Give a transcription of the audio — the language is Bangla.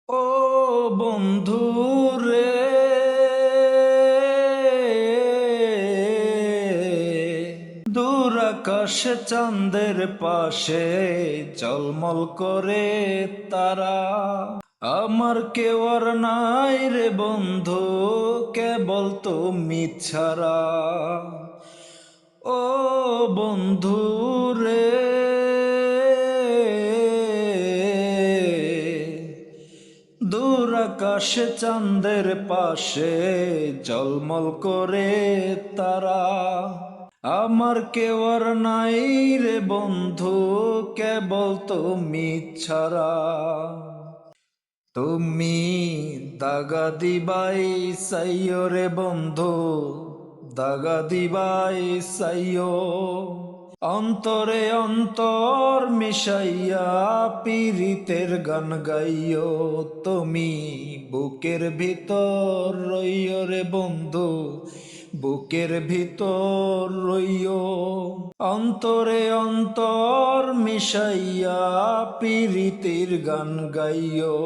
ও বন্ধু রে, দূর আকাশে চাঁদের পাশে ঝলমল করে তারা। আমার কেউ আর নাই রে বন্ধু, কেবল তুমি ছাড়া। ও বন্ধু রে, দূর আকাশে চাঁদের পাশে ঝলমল করে তারা। আমার কেউ আর নাই রে বন্ধু, কেবল তুমি ছাড়া। তুমি দাগা দিবাই সাইও রে বন্ধু, দাগা দিবাই সাইও। অন্তরে অন্তর মিশাইয়া পীরিতের গান গাইও। তুমি বুকের ভিতর রইও রে বন্ধু, বুকের ভিতর রইও। অন্তরে অন্তর মিশাইয়া পীরিতের গান গাইও।